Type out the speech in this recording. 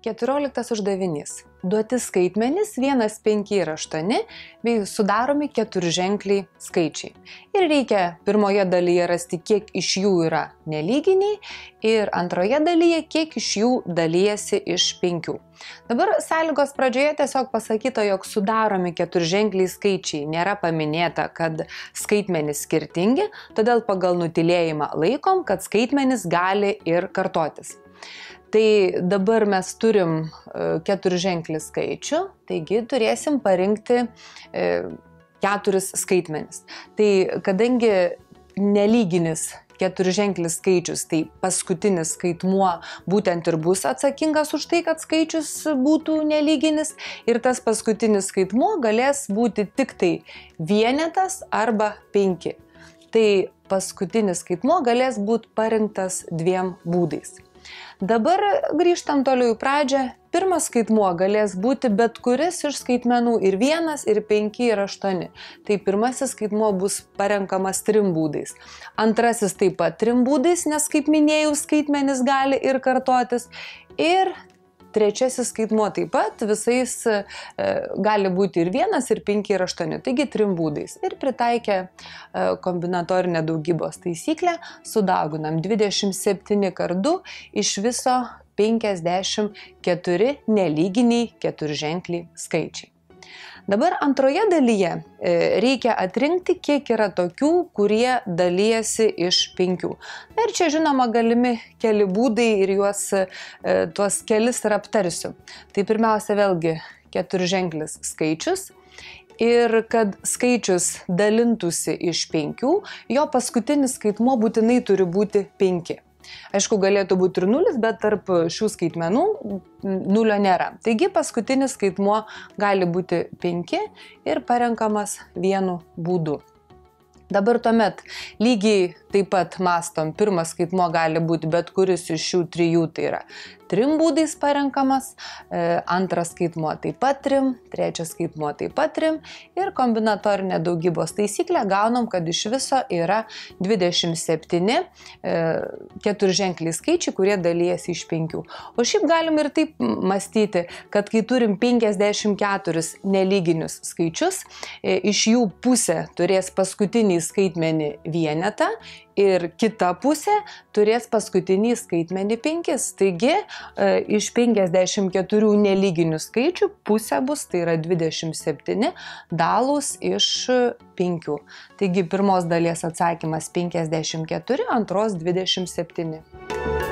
14 uždavinys. Duoti skaitmenys 1, 5 ir 8 bei sudaromi keturženkliai skaičiai. Ir reikia pirmoje dalyje rasti, kiek iš jų yra nelyginiai ir antroje dalyje, kiek iš jų dalijasi iš 5. Dabar sąlygos pradžioje tiesiog pasakyta, jog sudaromi keturženkliai skaičiai. Nėra paminėta, kad skaitmenys skirtingi, todėl pagal nutylėjimą laikom, kad skaitmenys gali ir kartotis. Tai dabar mes turim keturženklį skaičių, taigi turėsim parinkti 4 skaitmenis. Tai kadangi nelyginis keturženklis skaičius, tai paskutinis skaitmuo būtent ir bus atsakingas už tai, kad skaičius būtų nelyginis ir tas paskutinis skaitmuo galės būti tik tai vienetas arba 5. Tai paskutinis skaitmuo galės būti parinktas 2 būdais. Dabar grįžtam toliau į pradžią. Pirmas skaitmuo galės būti bet kuris iš skaitmenų ir 1, ir 5, ir 8. Tai pirmasis skaitmuo bus parenkamas 3 būdais. Antrasis taip pat 3 būdais, nes kaip minėjau, skaitmenys gali ir kartotis. Ir trečiasis skaitmuo taip pat visais gali būti ir 1, ir 5, ir 8. Taigi 3 būdais. Ir pritaikę kombinatorinę daugybos taisyklę sudauginam 27 kart 2 iš viso 54 nelyginiai keturženkliai skaičiai. Dabar antroje dalyje reikia atrinkti, kiek yra tokių, kurie dalijasi iš 5. Ir čia žinoma galimi keli būdai ir tuos kelis ir aptarsiu. Tai pirmiausia vėlgi keturženklis skaičius. Ir kad skaičius dalintųsi iš 5, jo paskutinis skaitmuo būtinai turi būti 5. Aišku, galėtų būti ir 0, bet tarp šių skaitmenų 0 nėra. Taigi paskutinis skaitmuo gali būti 5 ir parenkamas vienu būdu. Dabar tuomet lygiai taip pat mastom, pirmas skaitmuo gali būti bet kuris iš šių 3, tai yra 3 būdais parenkamas, antras skaitmuo taip pat 3, trečias skaitmuo taip pat 3 ir kombinatorinė daugybos taisyklė gaunam, kad iš viso yra 27 keturženkliai skaičiai, kurie dalijasi iš 5. O šiaip galim ir taip mąstyti, kad kai turim 54 nelyginius skaičius, iš jų pusė turės paskutinį skaitmenį vienetą ir kita pusė turės paskutinį skaitmenį 5. Taigi iš 54 nelyginių skaičių pusė bus, tai yra 27 dalūs iš 5. Taigi pirmos dalies atsakymas 54, antros 27.